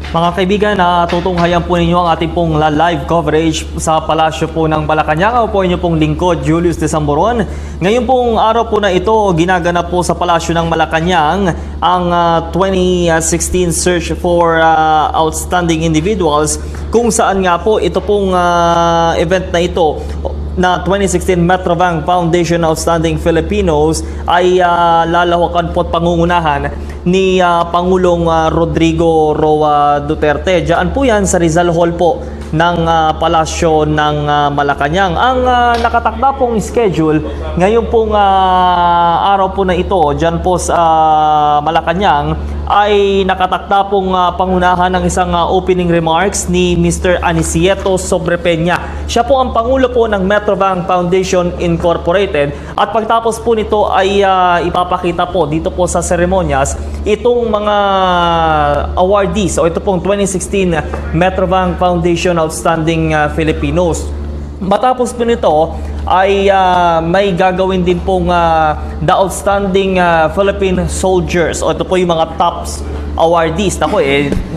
Mga kaibigan, tutunghayan po ninyo ang ating pong live coverage sa Palasyo po ng Malacanang. Ako po inyo pong lingkod, Julius de Samboron. Ngayon pong araw po na ito, ginaganap po sa Palasyo ng Malacanang ang 2016 Search for Outstanding Individuals, kung saan nga po ito pong event na ito na 2016 Metrobank Foundation Outstanding Filipinos ay lalawakan po at pangungunahan ni Pangulong Rodrigo Roa Duterte. Diyan po yan sa Rizal Hall po ng Palasyo ng Malacanang. Ang nakatakda pong schedule ngayon pong araw po na ito diyan po sa Malacanang ay nakatakda pong pangunahan ng isang opening remarks ni Mr. Anicieto Sobrepeña. Siya po ang Pangulo po ng Metrobank Foundation Incorporated, at pagtapos po nito ay ipapakita po dito po sa seremonyas itong mga awardees o ito pong 2016 Metrobank Foundation Outstanding Filipinos. Matapos po nito ay may gagawin din pong the Outstanding Philippine Soldiers o ito po yung mga tops awardees. Ako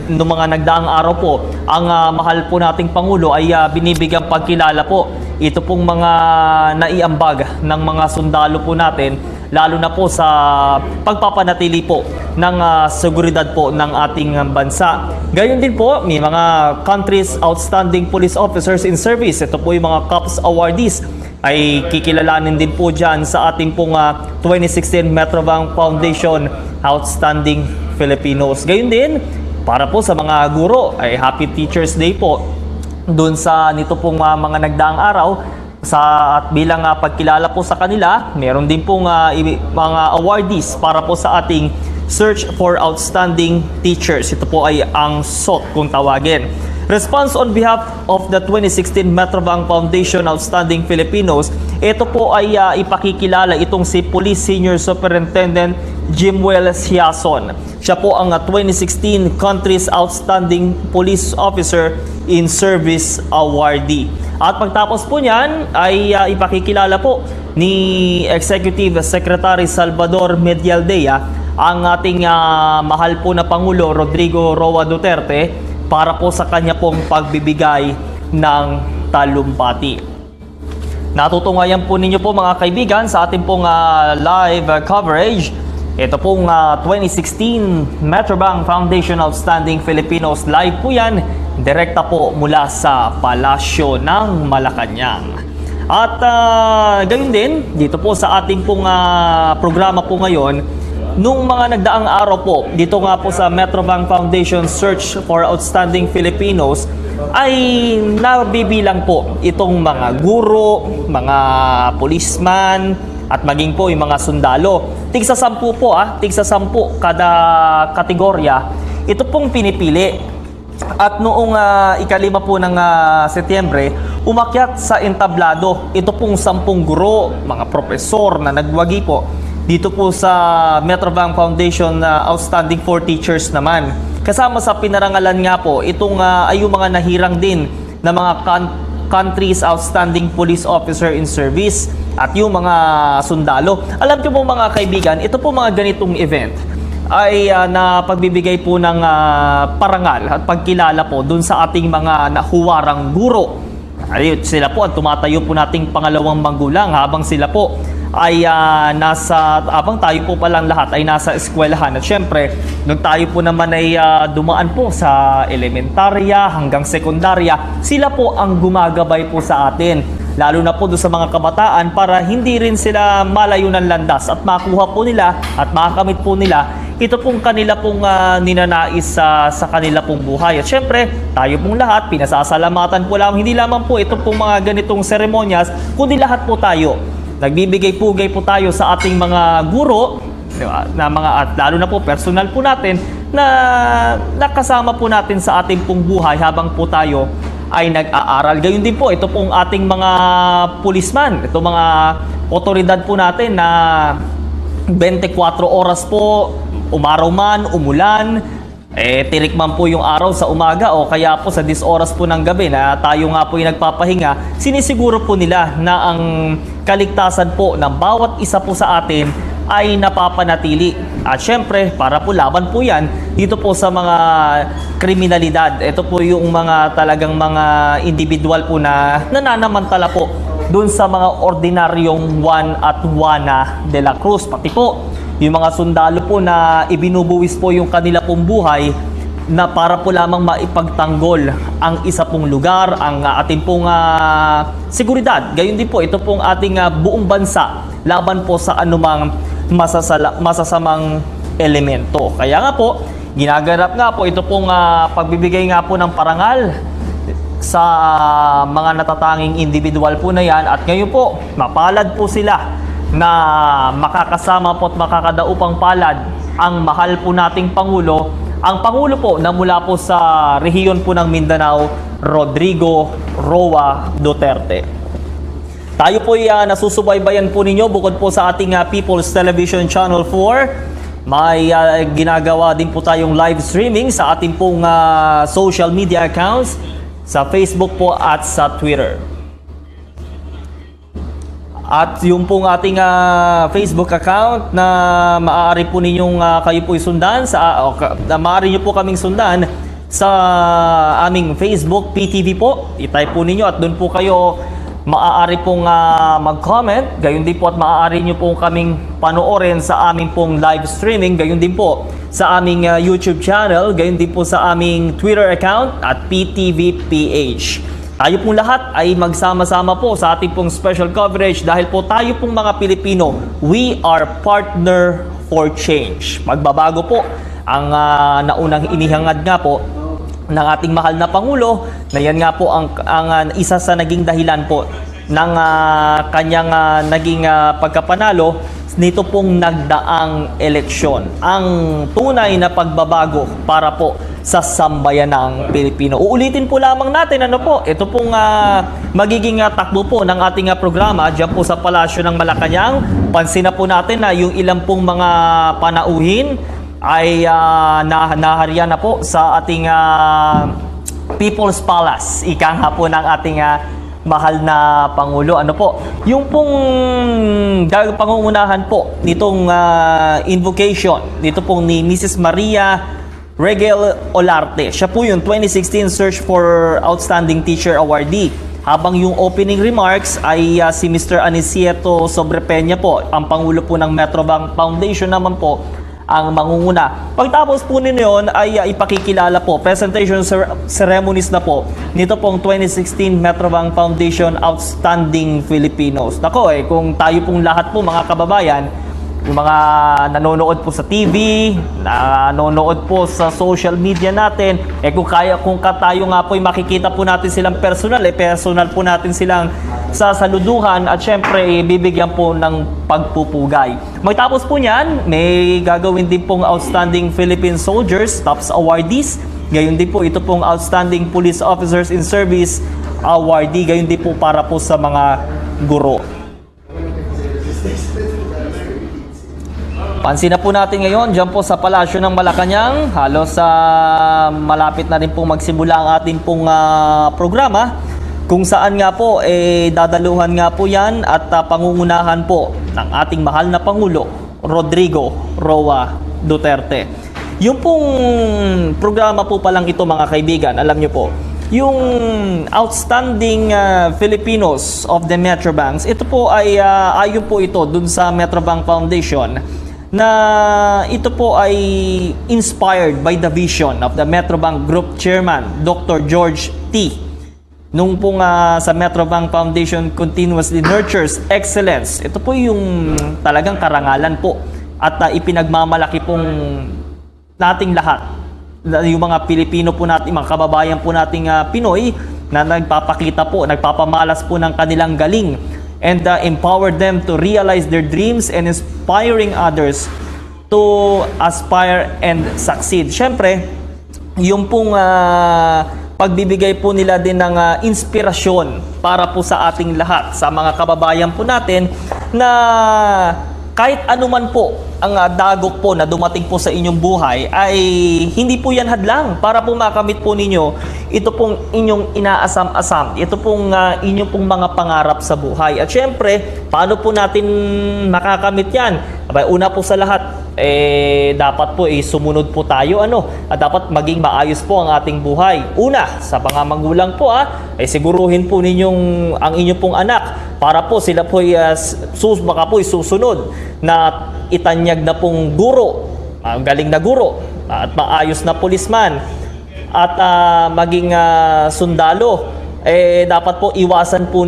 noong mga nagdaang araw po, ang mahal po nating Pangulo ay binibigyang pagkilala po ito pong mga naiambag ng mga sundalo po natin, lalo na po sa pagpapanatili po ng seguridad po ng ating bansa. Gayon din po, may mga country's outstanding police officers in service. Ito po yung mga COPS awardees ay kikilalanin din po dyan sa ating pong 2016 Metrobank Foundation Outstanding Filipinos. Gayon din, para po sa mga guro, ay Happy Teachers Day po doon sa nito pong mga nagdaang araw. At bilang pagkilala po sa kanila, meron din pong mga awardees para po sa ating Search for Outstanding Teachers. Ito po ay ang SOT kung tawagin. Response on behalf of the 2016 Metrobank Foundation Outstanding Filipinos, ito po ay ipakikilala itong si Police Senior Superintendent Jimwell Siason. Siya po ang 2016 Country's Outstanding Police Officer in Service Awardee. At pagtapos po niyan ay ipakikilala po ni Executive Secretary Salvador Medialdea ang ating mahal po na Pangulo Rodrigo Roa Duterte para po sa kanya pong pagbibigay ng talumpati. Natutunghayan po ninyo po mga kaibigan sa ating pong live coverage. Ito pong 2016 Metrobank Foundation Outstanding Filipinos. Live po yan, direkta po mula sa Palasyo ng Malacanang. At gayon din, dito po sa ating pong programa po ngayon, nung mga nagdaang araw po, dito nga po sa Metrobank Foundation Search for Outstanding Filipinos, ay nabibilang po itong mga guro, mga policeman, at maging po yung mga sundalo. Tigsa 10 po tigsa 10 kada kategorya. Ito pong pinipili. At noong ika-5 po ng Setyembre, umakyat sa entablado ito pong 10 guro, mga profesor na nagwagi po dito po sa Metrobank Foundation Outstanding for Teachers naman. Kasama sa pinarangalan nga po, itong ay yung mga nahirang din na mga country's outstanding police officer in service at yung mga sundalo. Alam niyo po mga kaibigan, ito po mga ganitong event ay na pagbibigay po ng parangal at pagkilala po dun sa ating mga nahuwarang guro. Ay, sila po ang tumatayo po nating pangalawang magulang habang sila po ay habang tayo po palang lahat ay nasa eskwelahan. At syempre, nung tayo po naman ay dumaan po sa elementarya hanggang sekundarya, sila po ang gumagabay po sa atin. Lalo na po doon sa mga kabataan para hindi rin sila malayo ng landas at makuha po nila at makakamit po nila ito pong kanila pong ninanais sa kanila pong buhay. At syempre, tayo pong lahat, pinasasalamatan po lang, hindi lamang po ito pong mga ganitong seremonyas, kundi lahat po tayo. Nagbibigay-pugay po tayo sa ating mga guro, diba? At lalo na po personal po natin na nakasama po natin sa ating pong buhay habang po tayo ay nag-aaral. Gayon din po, ito pong ating mga pulisman, ito mga otoridad po natin na 24 oras po, umaraw man, umulan, tirik man po yung araw sa umaga o kaya po sa 10 oras po ng gabi na tayo nga po yung nagpapahinga, sinisiguro po nila na ang kaligtasan po ng bawat isa po sa atin ay napapanatili. At syempre, para po laban po yan dito po sa mga kriminalidad. Ito po yung mga talagang mga individual po na nananamantala po dun sa mga ordinaryong Juan at Juana de la Cruz. Pati po yung mga sundalo po na ibinubuwis po yung kanila pong buhay na para po lamang maipagtanggol ang isa pong lugar, ang ating pong seguridad. Gayon din po, ito pong ating buong bansa laban po sa anumang masasamang elemento. Kaya nga po, ginaganap nga po ito pong pagbibigay nga po ng parangal sa mga natatanging individual po na yan. At ngayon po, mapalad po sila na makakasama po at makakadaupang palad ang mahal po nating Pangulo. Ang Pangulo po na mula po sa rehiyon po ng Mindanao, Rodrigo Roa Duterte. Tayo po ay nasusubaybayan po ninyo bukod po sa ating People's Television Channel 4. May ginagawa din po tayong live streaming sa ating pong social media accounts sa Facebook po at sa Twitter. At yung pong ating Facebook account na maaari po ninyong kayo po sundan maaari niyo po kaming sundan sa aming Facebook PTV po. I-type po ninyo at doon po kayo maaari pong mag-comment. Gayon din po at maaari niyo po kaming panoorin sa aming pong live streaming. Gayon din po sa aming YouTube channel. Gayon din po sa aming Twitter account at PTVPH. Tayo pong lahat ay magsama-sama po sa ating pong special coverage dahil po tayo pong mga Pilipino, we are partner for change. Magbabago po ang naunang inihangad nga po ng ating mahal na Pangulo na yan nga po ang isa sa naging dahilan po ng kanyang naging pagkapanalo nito pong nagdaang eleksyon. Ang tunay na pagbabago para po sa sambayanang Pilipino. Uulitin po lamang natin ito pong magiging takbo po ng ating programa diyan po sa Palasyo ng Malacanang. Pansin na po natin na yung ilang pong mga panauhin ay nahariyan na po sa ating People's Palace. Ika nga po ng ating mahal na Pangulo. Yung pong pangungunahan po nitong invocation dito pong ni Mrs. Maria Regel Olarte. Siya po yung 2016 Search for Outstanding Teacher Awardee. Habang yung opening remarks ay si Mr. Anicieto Sobrepeña po, ang Pangulo po ng Metrobank Foundation naman po ang mangunguna. Pagtapos po ninyo ay ipakikilala po, presentation ceremonies na po nito pong 2016 Metrobank Foundation Outstanding Filipinos. Kung tayo pong lahat po mga kababayan, yung mga nanonood po sa TV, nanonood po sa social media natin, kung tayo nga po ay makikita po natin silang personal, personal po natin silang sasaluduhan at syempre bibigyan po ng pagpupugay. Magtapos po niyan, may gagawin din pong Outstanding Philippine Soldiers, TOPS Awardees. Gayon din po ito pong Outstanding Police Officers in Service Awardee. Gayon din po para po sa mga guro. Pansin na po natin ngayon, dyan po sa Palasyo ng Malacanang, halos malapit na rin pong magsimula ang ating pong programa, kung saan nga po dadaluhan nga po yan at pangungunahan po ng ating mahal na Pangulo, Rodrigo Roa Duterte. Yung pong programa po palang ito mga kaibigan, alam nyo po, yung Outstanding Filipinos of the Metrobanks, ito po ay ayon po ito dun sa Metrobank Foundation na ito po ay inspired by the vision of the Metrobank Group Chairman, Dr. George T. Nung pong sa Metrobank Foundation continuously nurtures excellence. Ito po yung talagang karangalan po at ipinagmamalaki pong nating lahat. Yung mga Pilipino po natin, mga kababayan po nating Pinoy na nagpapakita po, nagpapamalas po ng kanilang galing and empower them to realize their dreams and inspiring others to aspire and succeed. Siyempre, yung pong pagbibigay po nila din ng inspirasyon para po sa ating lahat, sa mga kababayan po natin na kahit anuman po ang dagok po na dumating po sa inyong buhay ay hindi po yan hadlang para po makamit po ninyo ito pong inyong inaasam-asam, ito pong inyong pong mga pangarap sa buhay. At syempre, paano po natin makakamit yan? Abay, una po sa lahat, dapat po sumunod po tayo at dapat maging maayos po ang ating buhay. Una, sa mga magulang po siguruhin po ninyong ang inyong pong anak para po sila po baka po susunod na itanyag na pong guro, galing na guro at maayos na pulisman at maging sundalo. Dapat po iwasan po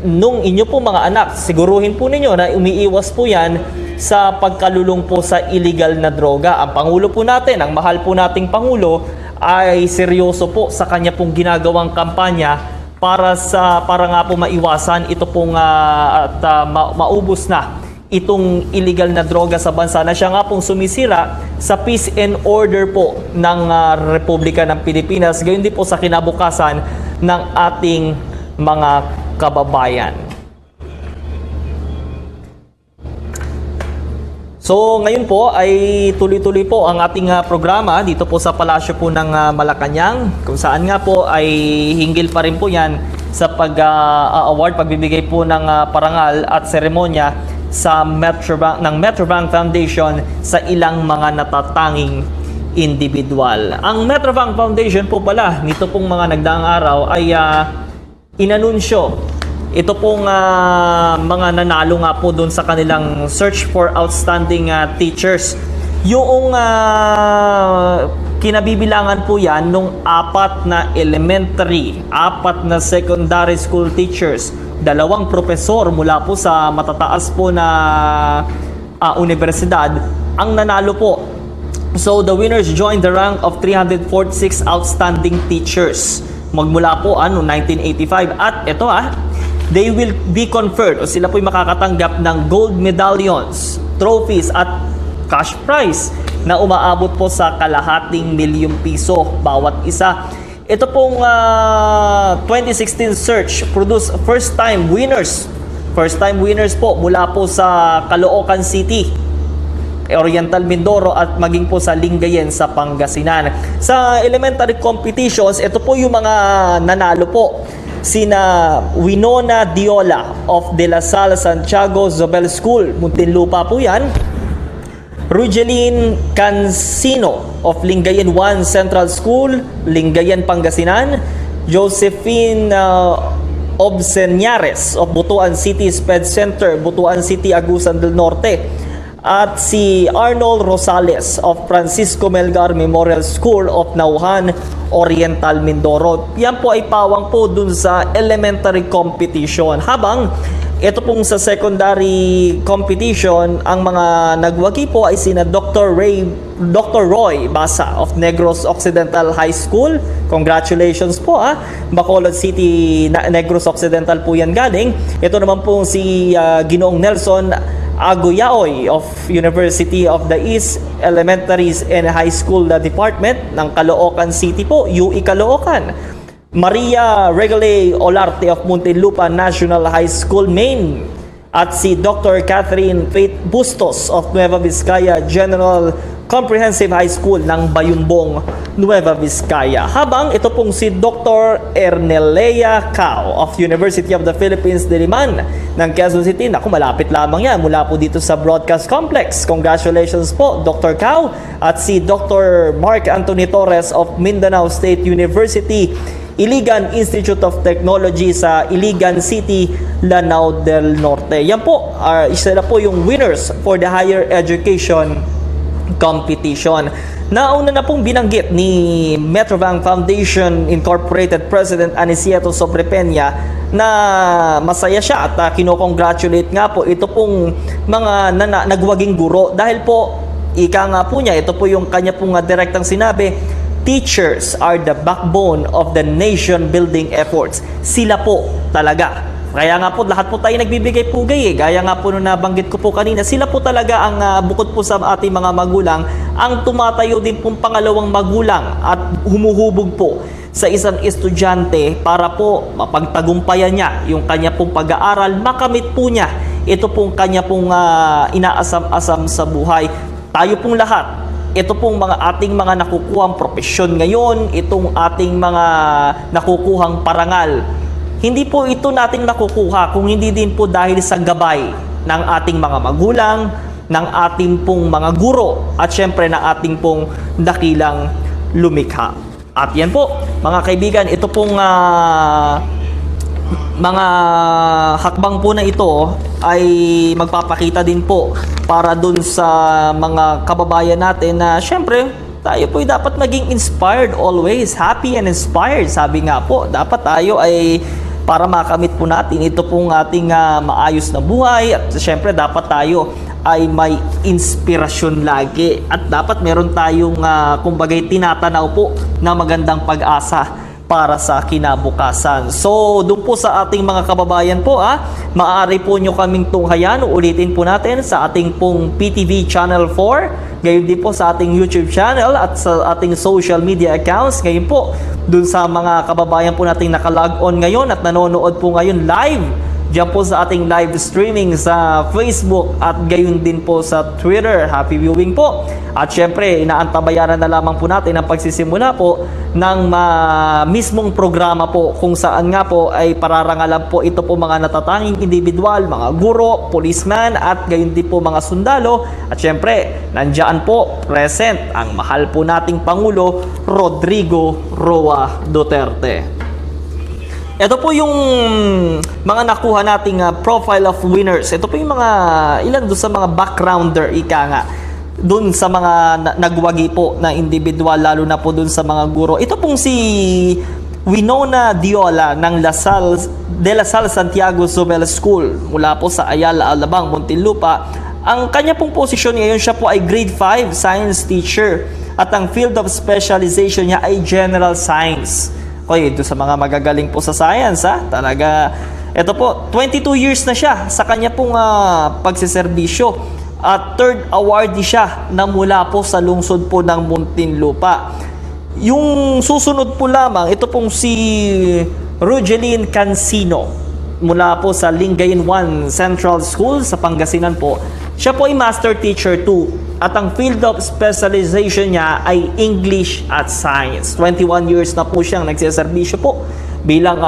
nung inyo po mga anak, siguruhin po ninyo na umiiwas po yan sa pagkalulong po sa illegal na droga. Ang Pangulo po natin, ang mahal po nating Pangulo ay seryoso po sa kanya pong ginagawang kampanya para nga po maiwasan ito pong maubos na itong illegal na droga sa bansa na siya nga pong sumisira sa peace and order po ng Republika ng Pilipinas, gayon din po sa kinabukasan ng ating mga kababayan. So ngayon po ay tuloy-tuloy po ang ating programa dito po sa Palasyo po ng Malacanang, kung saan nga po ay hinggil pa rin po yan sa pag-award, pagbibigay po ng parangal at seremonya sa Metrobank Foundation sa ilang mga natatanging individual. Ang Metrobank Foundation po pala nito pong mga nagdaang araw ay inanunsyo ito pong mga nanalo nga po doon sa kanilang search for outstanding teachers. Yung kinabibilangan po yan nung 4 na elementary, 4 na secondary school teachers, 2 profesor mula po sa matataas po na universidad ang nanalo po. So the winners joined the rank of 346 outstanding teachers magmula po 1985 at ito they will be conferred o sila po'y makakatanggap ng gold medallions, trophies at cash prize na umaabot po sa ₱250,000 bawat isa. Ito pong 2016 search produced first-time winners po mula po sa Caloocan City, Oriental Mindoro at maging po sa Lingayen sa Pangasinan. Sa elementary competitions, ito po yung mga nanalo po. Sina Winona Diola of De La Salle Santiago Zobel School, Muntinlupa po yan. Rugeline Cansino of Lingayen 1 Central School, Lingayen, Pangasinan. Josephine Obseñares of Butuan City Sped Center, Butuan City, Agusan del Norte. At si Arnold Rosales of Francisco Melgar Memorial School of Nauhan, Oriental Mindoro. Yan po ay pawang po dun sa elementary competition. Habang ito pong sa secondary competition, ang mga nagwagi po ay sina Dr. Roy Basa of Negros Occidental High School. Congratulations po Bacolod City, Negros Occidental po yan galing. Ito naman po si Ginoong Nelson Aguyaoy of University of the East Elementaries and High School Department ng Caloocan City po, UE Caloocan. Maria Regale Olarte of Muntinlupa National High School, Maine. At si Dr. Catherine Faith Bustos of Nueva Vizcaya General Comprehensive High School ng Bayumbong, Nueva Vizcaya. Habang ito pong si Dr. Ernelea Cao of University of the Philippines, Diliman ng Quezon City. Naku, malapit lamang yan mula po dito sa Broadcast Complex. Congratulations po, Dr. Cao. At si Dr. Mark Anthony Torres of Mindanao State University, Iligan Institute of Technology sa Iligan City, Lanao del Norte. Yan po, isa na po yung winners for the higher education competition. Nauna na pong binanggit ni Metrobank Foundation Incorporated President Anicieto Sobrepeña na masaya siya at kinokongratulate nga po ito pong mga nagwaging guro dahil po ika nga po niya, ito po yung kanya pong direktang sinabi, teachers are the backbone of the nation building efforts. Sila po talaga. Kaya nga po, lahat po tayo nagbibigay pugay eh. Gaya nga po nung nabanggit ko po kanina, sila po talaga ang bukod po sa ating mga magulang, ang tumatayo din pong pangalawang magulang at humuhubog po sa isang estudyante para po mapagtagumpayan niya yung kanya pong pag-aaral, makamit po niya ito pong kanya pong inaasam-asam sa buhay. Tayo pong lahat, ito pong ating mga nakukuhang propesyon ngayon, itong ating mga nakukuhang parangal, hindi po ito nating nakukuha kung hindi din po dahil sa gabay ng ating mga magulang, ng ating pong mga guro, at syempre ng ating pong dakilang lumikha. At yan po, mga kaibigan, ito pong mga hakbang po na ito ay magpapakita din po para dun sa mga kababayan natin na syempre, tayo po ay dapat maging inspired always, happy and inspired. Sabi nga po, dapat tayo ay para makamit po natin ito pong ating maayos na buhay, at syempre dapat tayo ay may inspirasyon lagi at dapat meron tayong kumbagay tinatanaw po na magandang pag-asa para sa kinabukasan. So, doon po sa ating mga kababayan po, maaari po nyo kaming tunghayan. Ulitin po natin sa ating pong PTV Channel 4, gayon din po sa ating YouTube channel at sa ating social media accounts. Ngayon po, doon sa mga kababayan po nating nakalog on ngayon at nanonood po ngayon live, diyan po sa ating live streaming sa Facebook at gayon din po sa Twitter. Happy viewing po. At syempre, inaantabayanan na lamang po natin ang pagsisimula po ng mismong programa po kung saan nga po ay pararangalan po ito po mga natatanging individual, mga guro, policeman at gayon din po mga sundalo. At syempre, nandiyan po present ang mahal po nating Pangulo Rodrigo Roa Duterte. Ito po yung mga nakuha nating profile of winners. Ito po yung mga ilan doon sa mga backgrounder, ika nga. Doon sa mga nagwagi po na individual, lalo na po doon sa mga guro. Ito pong si Winona Diola ng De La Salle Santiago Zobel School mula po sa Ayala, Alabang, Muntinlupa. Ang kanya pong posisyon ngayon, siya po ay grade 5 science teacher at ang field of specialization niya ay general science. Okay, ito sa mga magagaling po sa science, talaga. Ito po, 22 years na siya sa kanya pong pagsiservisyo. At third awardee siya na mula po sa lungsod po ng Muntinlupa. Yung susunod po lamang, ito pong si Rogeline Cancino mula po sa Lingayen 1 Central School sa Pangasinan po. Siya po ay master teacher 2. At ang field of specialization niya ay English at Science. 21 years na po siyang nagsiservisyo po bilang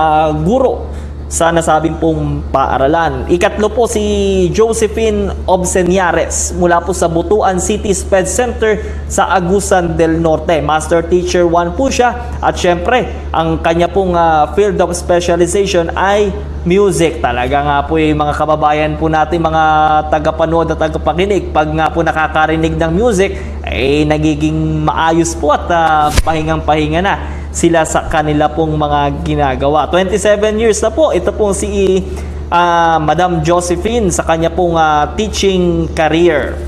guro sa nasabing pong paaralan. Ikatlo po si Josephine Obseniares mula po sa Butuan City Sped Center sa Agusan del Norte. Master Teacher 1 po siya. At syempre, ang kanya pong field of specialization ay music. Talaga nga po yung mga kababayan po natin, mga tagapanood at tagapakinig, pag nga po nakakarinig ng music, ay nagiging maayos po at pahingang-pahinga na sila sa kanila pong mga ginagawa. 27 years na po, ito pong si Madam Josephine sa kanya pong teaching career.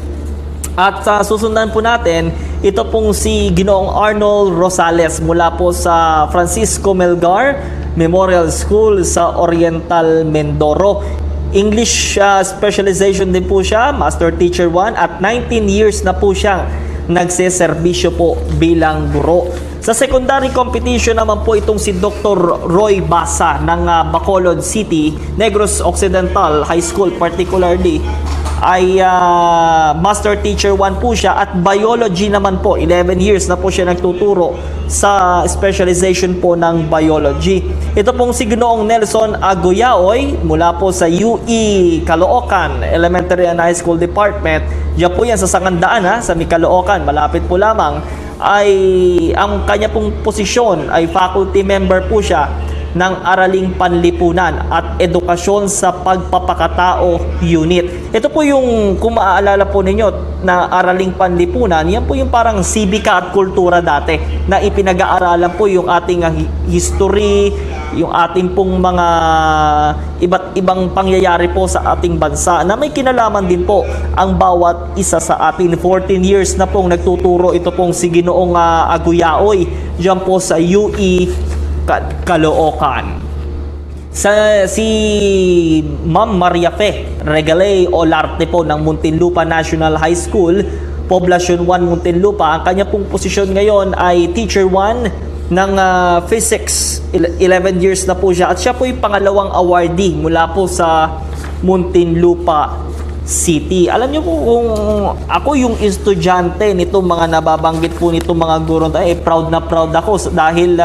At susundan po natin, ito pong si Ginoong Arnold Rosales mula po sa Francisco Melgar Memorial School sa Oriental Mindoro. English specialization din po siya, Master Teacher 1 at 19 years na po siyang nagseserbisyo po bilang guro. Sa secondary competition naman po itong si Dr. Roy Basa ng Bacolod City, Negros Occidental High School particularly, ay Master Teacher 1 po siya at Biology naman po, 11 years na po siya nagtuturo sa specialization po ng Biology. Ito pong si Ginoong Nelson Agoyaoy mula po sa UE Caloocan Elementary and High School Department. Diyan po yan sa Sangandaan sa Caloocan, malapit po lamang. Ay ang kanya pong posisyon ay faculty member po siya ng Araling Panlipunan at Edukasyon sa Pagpapakatao Unit. Ito po yung, kung maaalala po ninyo, na Araling Panlipunan, yan po yung parang sibika at kultura dati na ipinag-aaralan po yung ating history, yung ating pong mga iba't ibang pangyayari po sa ating bansa na may kinalaman din po ang bawat isa sa atin. 14 years na pong nagtuturo ito pong si Ginoong Aguyaoy dyan po sa UE Caloocan. Si Ma'am Maria Fe Regalay Olarte po ng Muntinlupa National High School, Poblacion 1 Muntinlupa. Ang kanya pong posisyon ngayon ay Teacher 1 ng Physics. 11 years na po siya at siya po yung pangalawang awardee mula po sa Muntinlupa City. Alam niyo po, kung ako yung estudyante nitong mga nababanggit po nitong mga guro, proud na proud ako dahil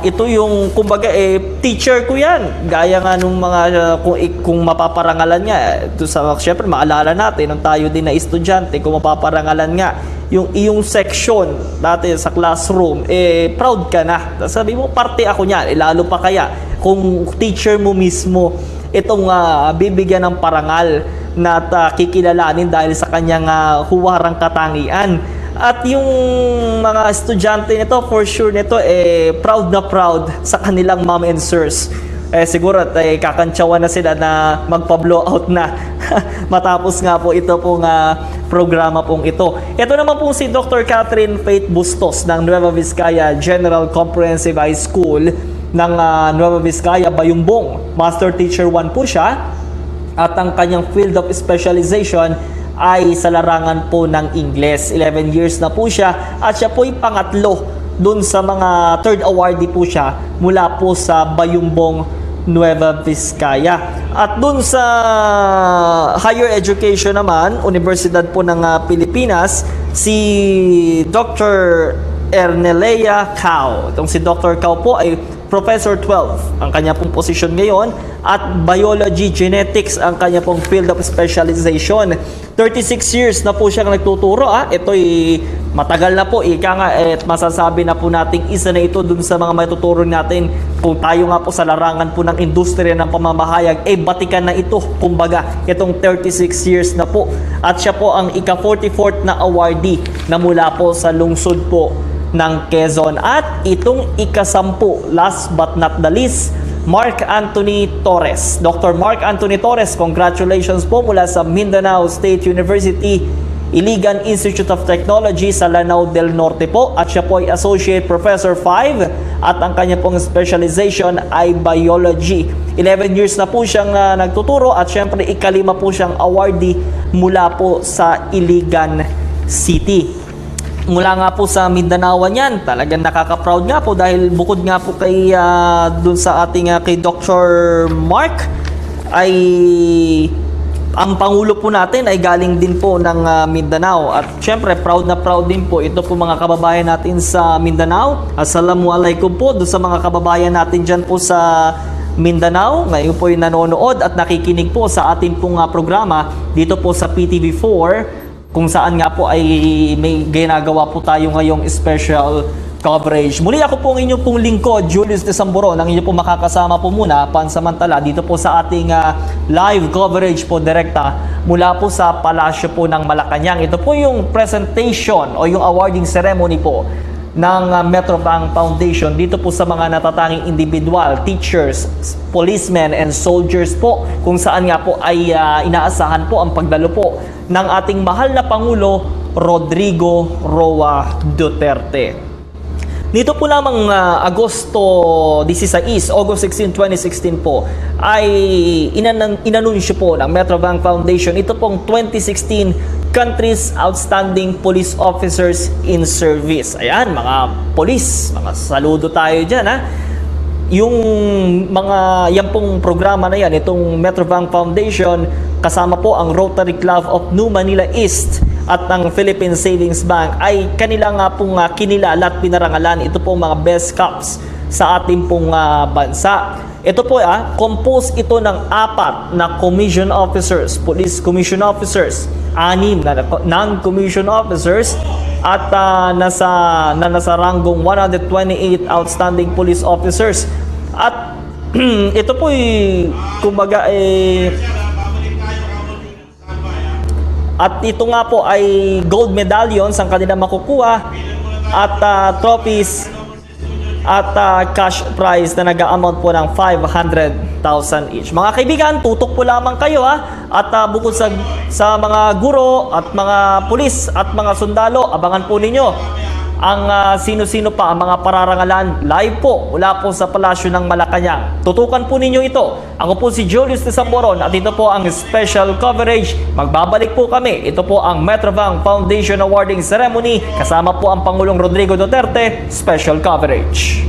ito yung kumbaga teacher ko yan. Gaya nga nung mga kung mapaparangalan nga syempre maalala natin nung tayo din na estudyante, kung mapaparangalan nga yung iyong section dati sa classroom, proud ka na. Sabi mo, parte ako niyan. Lalo pa kaya kung teacher mo mismo itong bibigyan ng parangal na kikilalanin dahil sa kanyang huwarang katangian. At yung mga estudyante nito, for sure nito, proud na proud sa kanilang mom and sirs. Siguro kakantsawan na sila na magpa-blowout na matapos nga po ito pong programa pong ito. Ito naman po si Dr. Catherine Faith Bustos ng Nueva Vizcaya General Comprehensive High School ng Nueva Vizcaya, Bayumbong. Master Teacher 1 po siya at ang kanyang field of specialization ay sa larangan po ng Ingles. 11 years na po siya at siya po yung pangatlo dun sa mga third awardee po siya mula po sa Bayumbong, Nueva Vizcaya. At dun sa higher education naman, Universidad po ng Pilipinas, si Dr. Ernelea Cao. Itong si Dr. Cao po ay Professor 12 ang kanya pong posisyon ngayon at Biology Genetics ang kanya pong field of specialization. 36 years na po siyang nagtuturo. Ito'y matagal na po. Ika nga, at masasabi na po natin isa na ito dun sa mga matuturo natin. Kung tayo nga po sa larangan po ng industriya ng pamamahayag, batikan na ito. Kumbaga, itong 36 years na po. At siya po ang ika-44th na awardee na mula po sa lungsod po ng Quezon. At itong ika-10, last but not the least, Mark Anthony Torres. Dr. Mark Anthony Torres, congratulations po mula sa Mindanao State University, Iligan Institute of Technology sa Lanao del Norte po. At siya po ay Associate Professor 5 at ang kanya pong specialization ay Biology. 11 years na po siyang nagtuturo at syempre ika-5 po siyang awardee mula po sa Iligan City. Mula nga po sa Mindanao yan, talagang nakaka-proud nga po dahil bukod nga po kay dun sa ating kay Dr. Mark ay ang Pangulo po natin ay galing din po ng Mindanao at syempre proud na proud din po ito po mga kababayan natin sa Mindanao. Assalamualaikum po doon sa mga kababayan natin dyan po sa Mindanao. Ngayon po yung nanonood at nakikinig po sa ating pong programa dito po sa PTV4 kung saan nga po ay may ginagawa po tayo ngayong special coverage. Muli ako po ang inyong pong lingkod, Julius de Samboron, ang inyong pong makakasama po muna pansamantala dito po sa ating live coverage po direkta mula po sa Palasyo po ng Malacanang. Ito po yung presentation o yung awarding ceremony po ng Metrobank Foundation dito po sa mga natatanging individual, teachers, policemen and soldiers po kung saan nga po ay inaasahan po ang pagdalo po ng ating mahal na Pangulo Rodrigo Roa Duterte. Nito po lamang August 16, 2016 po ay inanunsyo po ng Metrobank Foundation ito pong 2016 Country's Outstanding Police Officers in Service. Ayan, mga police, mga saludo tayo dyan Yung yan pong programa na yan, itong Metrobank Foundation, kasama po ang Rotary Club of New Manila East at ang Philippine Savings Bank ay kanila nga pong kinilala at pinarangalan. Ito po mga best cops sa ating pong bansa. Ito po composed ito ng 4 na commission officers, police commission officers, 6 na non-commission officers at nasa ranggong 128 outstanding police officers. At ito po kumbaga at ito nga po ay gold medallions ang kanila makukuha at trophies at cash prize na nag-amount po ng 500,000 each. Mga kaibigan, tutok po lamang kayo at bukod sa mga guro at mga pulis at mga sundalo, abangan po ninyo ang sino-sino pa ang mga pararangalan live po mula po sa Palasyo ng Malacanang. Tutukan po ninyo ito. Ako po si Julius de Samboron at ito po ang special coverage. Magbabalik po kami. Ito po ang Metrovang Foundation Awarding Ceremony kasama po ang Pangulong Rodrigo Duterte. Special coverage.